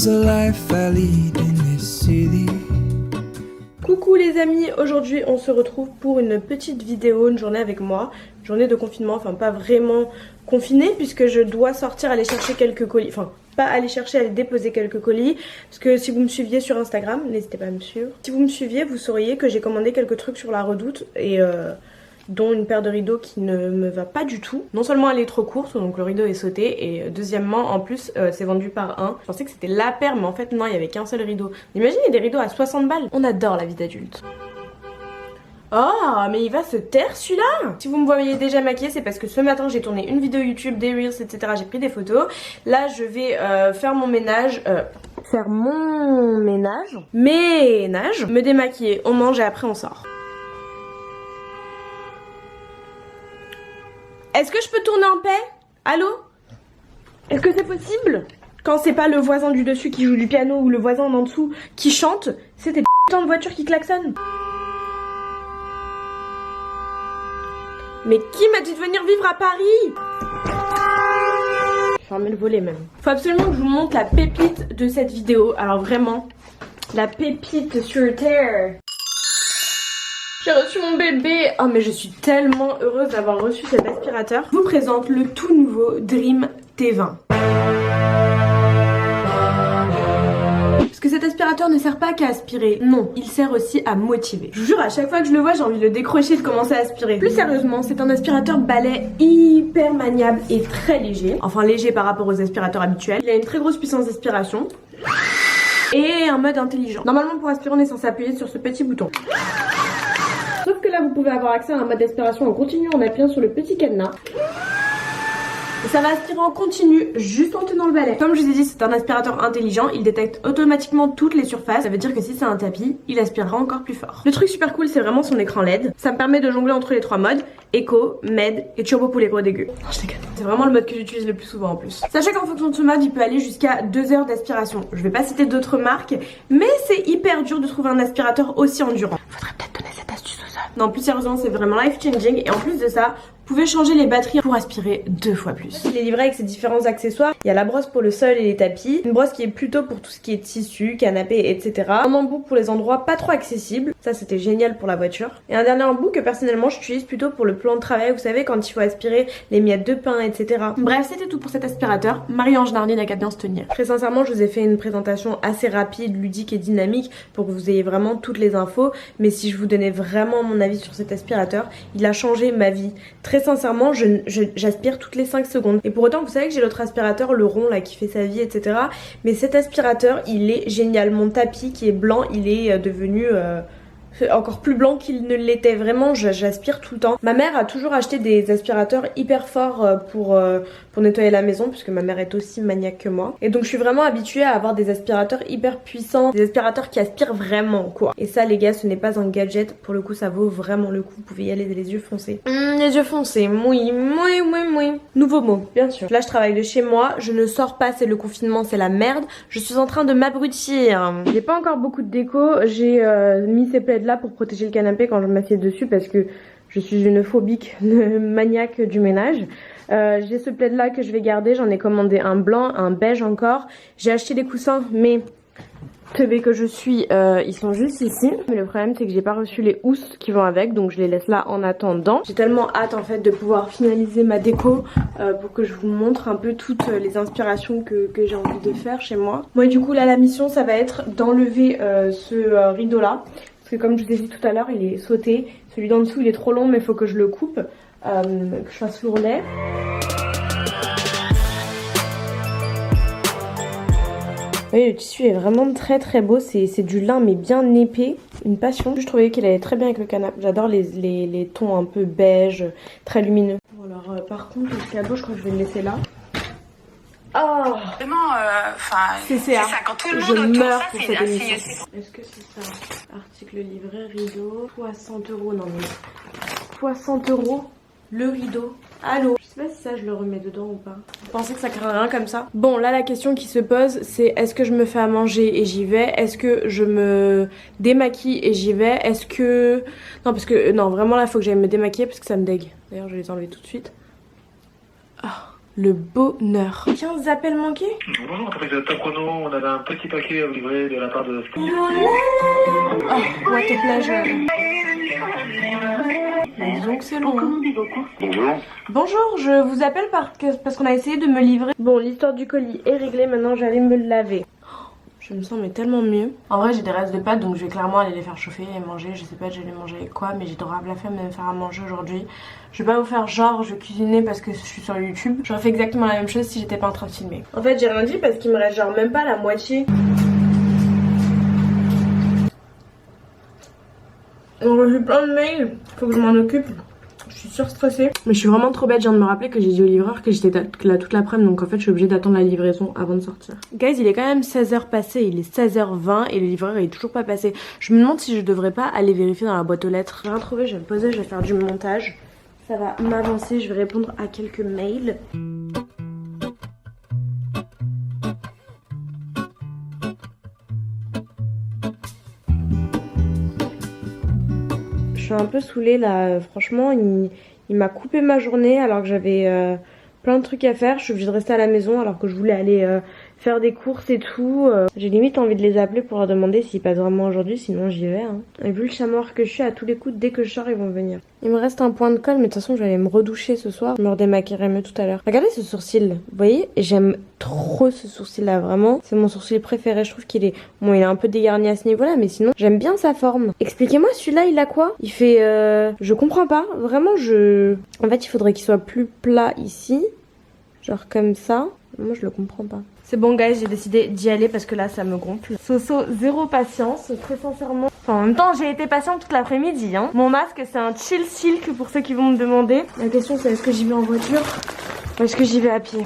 is the life I lead in this city. Coucou les amis, aujourd'hui on se retrouve pour une petite vidéo, une journée avec moi, une journée de confinement, enfin pas vraiment confinée puisque je dois sortir aller chercher quelques colis, enfin pas aller chercher, aller déposer quelques colis, parce que si vous me suiviez sur Instagram, n'hésitez pas à me suivre, si vous me suiviez vous sauriez que j'ai commandé quelques trucs sur la Redoute et dont une paire de rideaux qui ne me va pas du tout. Non seulement elle est trop courte, donc le rideau est sauté, et deuxièmement en plus c'est vendu par un. Je pensais que c'était la paire mais en fait non, il y avait qu'un seul rideau. Imaginez des rideaux à 60 balles. On adore la vie d'adulte. Oh mais il va se taire celui-là. Si vous me voyez déjà maquillée, c'est parce que ce matin j'ai tourné une vidéo YouTube, des reels, etc. J'ai pris des photos. Là je vais faire mon ménage. Me démaquiller, on mange et après on sort. Est-ce que je peux tourner en paix? Allô? Est-ce que c'est possible? Quand c'est pas le voisin du dessus qui joue du piano ou le voisin d'en dessous qui chante, c'est des putains de voitures qui klaxonnent. Mais qui m'a dit de venir vivre à Paris? Fermez le volet même. Faut absolument que je vous montre la pépite de cette vidéo. Alors vraiment, la pépite sur terre. J'ai reçu mon bébé. Oh mais je suis tellement heureuse d'avoir reçu cet aspirateur. Je vous présente le tout nouveau Dream T20. Parce que cet aspirateur ne sert pas qu'à aspirer, non, il sert aussi à motiver. Je vous jure, à chaque fois que je le vois, j'ai envie de le décrocher et de commencer à aspirer. Plus sérieusement, c'est un aspirateur balai hyper maniable et très léger. Enfin léger par rapport aux aspirateurs habituels. Il a une très grosse puissance d'aspiration et un mode intelligent. Normalement pour aspirer on est censé appuyer sur ce petit bouton. Sauf que là vous pouvez avoir accès à un mode d'aspiration en continu en appuyant sur le petit cadenas. Et ça va aspirer en continu juste en tenant le balai. Comme je vous ai dit, c'est un aspirateur intelligent, il détecte automatiquement toutes les surfaces. Ça veut dire que si c'est un tapis, il aspirera encore plus fort. Le truc super cool, c'est vraiment son écran LED. Ça me permet de jongler entre les trois modes, Eco, Med et Turbo pour les gros dégueux. Non, je déconne. C'est vraiment le mode que j'utilise le plus souvent en plus. Sachez qu'en fonction de ce mode, il peut aller jusqu'à 2 heures d'aspiration. Je vais pas citer d'autres marques, mais c'est hyper dur de trouver un aspirateur aussi endurant. Faudrait peut-être donner cette astuce aux hommes. Non, plus sérieusement, c'est vraiment life changing et en plus de ça, vous pouvez changer les batteries pour aspirer 2 fois plus. Il est livré avec ses différents accessoires. Il y a la brosse pour le sol et les tapis, une brosse qui est plutôt pour tout ce qui est tissu, canapé, etc. Un embout pour les endroits pas trop accessibles. Ça c'était génial pour la voiture. Et un dernier embout que personnellement j'utilise plutôt pour le plan de travail. Vous savez quand il faut aspirer les miettes de pain, etc. Bref, c'était tout pour cet aspirateur. Marie-Ange Nardi n'a qu'à bien se tenir. Très sincèrement, je vous ai fait une présentation assez rapide, ludique et dynamique pour que vous ayez vraiment toutes les infos. Mais si je vous donnais vraiment mon avis sur cet aspirateur, il a changé ma vie. Très sincèrement, j'aspire toutes les 5 secondes. Et pour autant, vous savez que j'ai l'autre aspirateur, le rond là, qui fait sa vie, etc. Mais cet aspirateur, il est génial. Mon tapis qui est blanc, il est devenu encore plus blanc qu'il ne l'était. Vraiment, j'aspire tout le temps. Ma mère a toujours acheté des aspirateurs hyper forts pour nettoyer la maison, puisque ma mère est aussi maniaque que moi. Et donc je suis vraiment habituée à avoir des aspirateurs hyper puissants, des aspirateurs qui aspirent vraiment quoi. Et ça les gars, ce n'est pas un gadget, pour le coup ça vaut vraiment le coup. Vous pouvez y aller les yeux foncés. Les yeux foncés, oui. Nouveau mot, bien sûr. Là je travaille de chez moi, je ne sors pas, c'est le confinement, c'est la merde. Je suis en train de m'abrutir. J'ai pas encore beaucoup de déco, j'ai mis ces plaids là pour protéger le canapé quand je m'assieds dessus parce que je suis une phobique maniaque du ménage. J'ai ce plaid là que je vais garder, j'en ai commandé un blanc, un beige encore. J'ai acheté des coussins mais teubée que je suis, ils sont juste ici. Mais le problème c'est que j'ai pas reçu les housses qui vont avec, donc je les laisse là en attendant. J'ai tellement hâte en fait de pouvoir finaliser ma déco pour que je vous montre un peu toutes les inspirations que j'ai envie de faire chez moi. Moi du coup là la mission ça va être d'enlever ce rideau là. Parce que comme je vous ai dit tout à l'heure, il est sauté. Celui d'en dessous, il est trop long, mais il faut que je le coupe, que je fasse l'ourlet. Oui, le tissu est vraiment très très beau. C'est du lin, mais bien épais. Une passion. Je trouvais qu'il allait très bien avec le canapé. J'adore les tons un peu beige, très lumineux. Bon, alors, par contre, le cadeau, je crois que je vais le laisser là. Oh Vraiment, c'est ça, quand tout le monde autour ça, c'est un signe aussi. Est-ce que c'est ça? Article livré, rideau, 60 €, non mais 60 € le rideau. Allô? Je sais pas si ça je le remets dedans ou pas. Vous pensez que ça craint rien comme ça? Bon là la question qui se pose c'est est-ce que je me fais à manger et j'y vais? Est-ce que je me démaquille et j'y vais? Est-ce que... Non parce que... Non vraiment là faut que j'aille me démaquiller parce que ça me dégue. D'ailleurs je vais les enlever tout de suite. Oh. Le bonheur. 15 appels manqués. Bonjour, entreprise de Top Chrono, on avait un petit paquet à vous livrer de la part de... Oh, what a pleasure. Disons que c'est long. Bonjour. Bonjour, je vous appelle parce qu'on a essayé de me livrer. Bon, l'histoire du colis est réglée, maintenant j'allais me le laver. Je me sens mais tellement mieux. En vrai j'ai des restes de pâtes donc je vais clairement aller les faire chauffer et manger. Je sais pas je vais les manger avec quoi mais j'ai grave la flemme de me faire à manger aujourd'hui. Je vais pas vous faire genre je cuisinais parce que je suis sur YouTube. J'aurais fait exactement la même chose si j'étais pas en train de filmer. En fait j'ai rien dit parce qu'il me reste genre même pas la moitié. On a eu plein de mails, faut que je m'en occupe. Je suis surstressée. Mais je suis vraiment trop bête, je viens de me rappeler que j'ai dit au livreur que j'étais là toute l'après-midi. Donc en fait je suis obligée d'attendre la livraison avant de sortir. Guys, il est quand même 16h passé, il est 16h20 et le livreur il est toujours pas passé. Je me demande si je devrais pas aller vérifier dans la boîte aux lettres. J'ai rien trouvé, je vais me poser, je vais faire du montage. Ça va m'avancer, je vais répondre à quelques mails. Je suis un peu saoulée là, franchement il m'a coupé ma journée alors que j'avais plein de trucs à faire. Je suis obligée de rester à la maison alors que je voulais aller faire des courses et tout. J'ai limite envie de les appeler pour leur demander s'ils passent vraiment aujourd'hui, sinon j'y vais. Hein. Et vu le chat mort que je suis, à tous les coups, dès que je sors ils vont venir. Il me reste un point de colle mais de toute façon je vais aller me redoucher ce soir. Je me redémaquillerai mieux tout à l'heure. Regardez ce sourcil, vous voyez, j'aime trop ce sourcil là, vraiment. C'est mon sourcil préféré, je trouve qu'il est... Bon il est un peu dégarni à ce niveau là mais sinon j'aime bien sa forme. Expliquez-moi celui-là il a quoi? Il fait... Je comprends pas, vraiment En fait il faudrait qu'il soit plus plat ici. Genre comme ça. Moi je le comprends pas. C'est bon guys, j'ai décidé d'y aller parce que là ça me gonfle. Soso, zéro patience, très sincèrement. Enfin, en même temps j'ai été patiente toute l'après-midi hein. Mon masque c'est un chill silk pour ceux qui vont me demander. La question c'est est-ce que j'y vais en voiture ou est-ce que j'y vais à pied?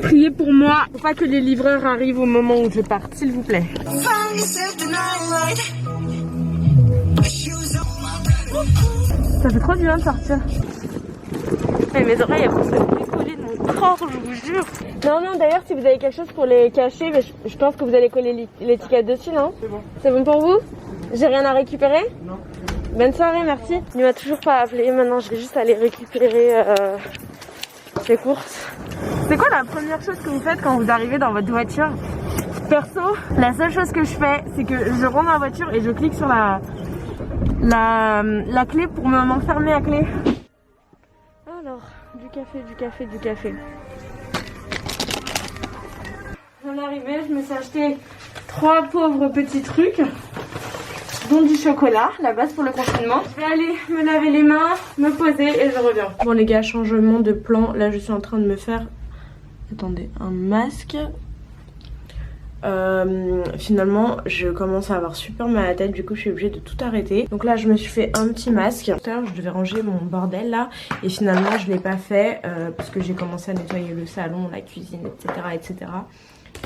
Priez pour moi, faut pas que les livreurs arrivent au moment où je parte, s'il vous plaît. Ça fait trop du bien de sortir. Mais mes oreilles elles vont se décoller de mon corps, je vous jure. Non, d'ailleurs si vous avez quelque chose pour les cacher, mais je pense que vous allez coller l'étiquette dessus, non? C'est bon. C'est bon pour vous? J'ai rien à récupérer? Non. Bonne soirée, merci. Il m'a toujours pas appelé, maintenant je vais juste aller récupérer les courses. C'est quoi la première chose que vous faites quand vous arrivez dans votre voiture? Perso, la seule chose que je fais, c'est que je rentre dans la voiture et je clique sur la clé pour m'enfermer à clé. Alors, du café. On est arrivé, je me suis acheté 3 pauvres petits trucs, dont du chocolat, la base pour le confinement. Je vais aller me laver les mains, me poser et je reviens. Bon les gars, changement de plan. Là je suis en train de me faire, attendez, un masque. Finalement je commence à avoir super mal à la tête, du coup je suis obligée de tout arrêter. Donc là je me suis fait un petit masque. Tout à l'heure je devais ranger mon bordel là et finalement je l'ai pas fait parce que j'ai commencé à nettoyer le salon, la cuisine, etc.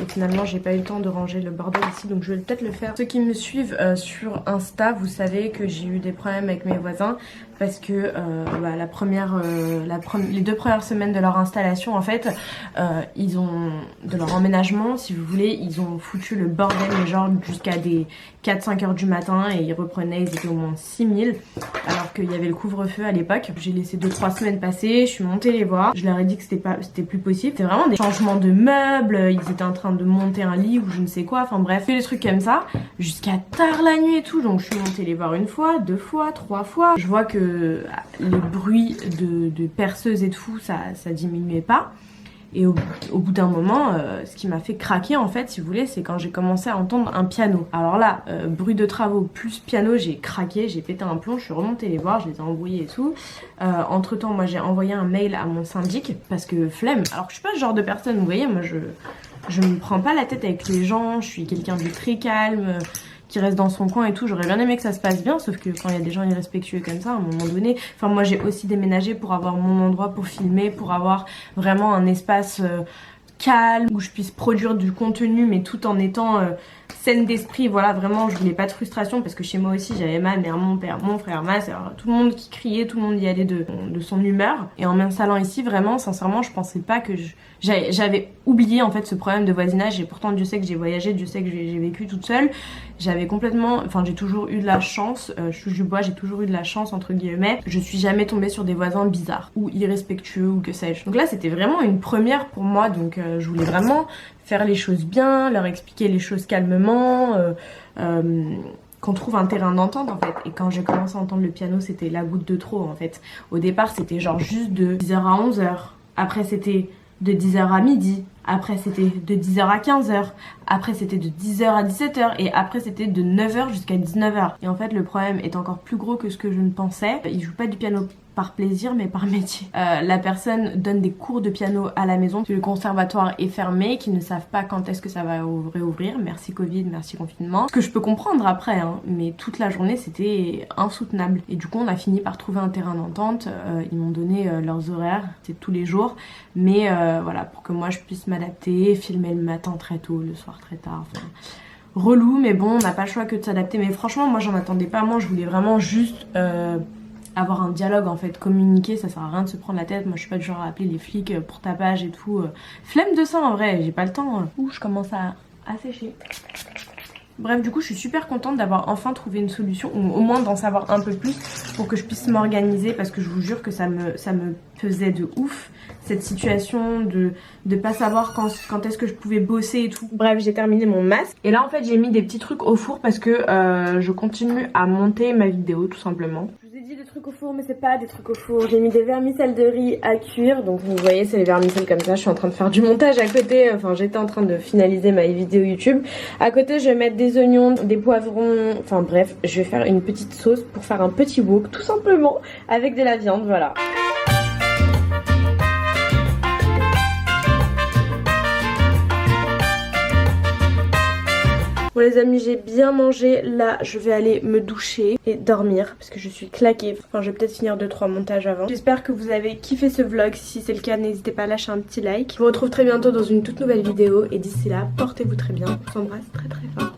Et finalement j'ai pas eu le temps de ranger le bordel ici, donc je vais peut-être le faire. Ceux qui me suivent sur Insta, vous savez que j'ai eu des problèmes avec mes voisins parce que les 2 premières semaines de leur installation en fait, ils ont, de leur emménagement si vous voulez, ils ont foutu le bordel mais genre jusqu'à des 4-5 heures du matin et ils reprenaient, ils étaient au moins 6000 alors qu'il y avait le couvre-feu à l'époque. J'ai laissé 2-3 semaines passer, je suis montée les voir, je leur ai dit que c'était plus possible. C'était vraiment des changements de meubles, ils étaient en train de monter un lit ou je ne sais quoi, enfin bref, des trucs comme ça jusqu'à tard la nuit et tout. Donc je suis montée les voir 1 fois, 2 fois, 3 fois. Je vois que les bruits de perceuse et tout ça diminuait pas. Et au bout d'un moment, ce qui m'a fait craquer en fait, si vous voulez, c'est quand j'ai commencé à entendre un piano. Alors là, bruit de travaux plus piano, j'ai craqué, j'ai pété un plomb, je suis remontée les voir, je les ai embrouillés et tout. Entre temps, moi j'ai envoyé un mail à mon syndic parce que flemme. Alors que je suis pas ce genre de personne, vous voyez, moi je me prends pas la tête avec les gens, je suis quelqu'un de très calme, qui reste dans son coin et tout. J'aurais bien aimé que ça se passe bien, sauf que quand il y a des gens irrespectueux comme ça, à un moment donné, enfin moi j'ai aussi déménagé pour avoir mon endroit pour filmer, pour avoir vraiment un espace calme où je puisse produire du contenu mais tout en étant saine d'esprit. Voilà, vraiment je voulais pas de frustration parce que chez moi aussi j'avais ma mère, mon père, mon frère, ma soeur, tout le monde qui criait, tout le monde y allait de son humeur. Et en m'installant ici, vraiment sincèrement je pensais pas que j'avais oublié en fait ce problème de voisinage. Et pourtant Dieu sait que j'ai voyagé, Dieu sait que j'ai vécu toute seule j'avais complètement, enfin j'ai toujours eu de la chance, je touche du bois, j'ai toujours eu de la chance entre guillemets. Je suis jamais tombée sur des voisins bizarres ou irrespectueux ou que sais-je. Donc là c'était vraiment une première pour moi, donc je voulais vraiment faire les choses bien, leur expliquer les choses calmement, qu'on trouve un terrain d'entente en fait. Et quand j'ai commencé à entendre le piano, c'était la goutte de trop en fait. Au départ c'était genre juste de 10h à 11h, après c'était de 10h à midi, après c'était de 10h à 15h, après c'était de 10h à 17h et après c'était de 9h jusqu'à 19h. Et en fait le problème est encore plus gros que ce que je ne pensais. Ils jouent pas du piano par plaisir mais par métier. La personne donne des cours de piano à la maison, le conservatoire est fermé, qu'ils ne savent pas quand est-ce que ça va réouvrir, merci Covid, merci confinement. Ce que je peux comprendre après, hein, mais toute la journée c'était insoutenable. Et du coup on a fini par trouver un terrain d'entente, ils m'ont donné leurs horaires, c'est tous les jours, mais voilà, pour que moi je puisse m'adapter, filmer le matin très tôt, le soir très tard, enfin... relou, mais bon on n'a pas le choix que de s'adapter. Mais franchement moi j'en attendais pas, moi je voulais vraiment juste... avoir un dialogue en fait, communiquer, ça sert à rien de se prendre la tête. Moi je suis pas du genre à appeler les flics pour tapage et tout. Flemme de ça en vrai, j'ai pas le temps. Ouh, je commence à sécher. Bref, du coup je suis super contente d'avoir enfin trouvé une solution, ou au moins d'en savoir un peu plus pour que je puisse m'organiser, parce que je vous jure que ça me pesait de ouf cette situation de pas savoir quand est-ce que je pouvais bosser et tout. Bref, j'ai terminé mon masque et là en fait j'ai mis des petits trucs au four parce que je continue à monter ma vidéo tout simplement. Je vous ai dit des trucs au four mais c'est pas des trucs au four. J'ai mis des vermicelles de riz à cuire, donc vous voyez c'est les vermicelles comme ça. Je suis en train de faire du montage à côté, enfin j'étais en train de finaliser ma vidéo YouTube. À côté je vais mettre des oignons, des poivrons, enfin bref je vais faire une petite sauce pour faire un petit wok tout simplement avec de la viande, voilà. Bon les amis, j'ai bien mangé, là je vais aller me doucher et dormir parce que je suis claquée. Enfin je vais peut-être finir 2-3 montages avant. J'espère que vous avez kiffé ce vlog, si c'est le cas n'hésitez pas à lâcher un petit like. Je vous retrouve très bientôt dans une toute nouvelle vidéo et d'ici là portez-vous très bien, on s'embrasse très très fort.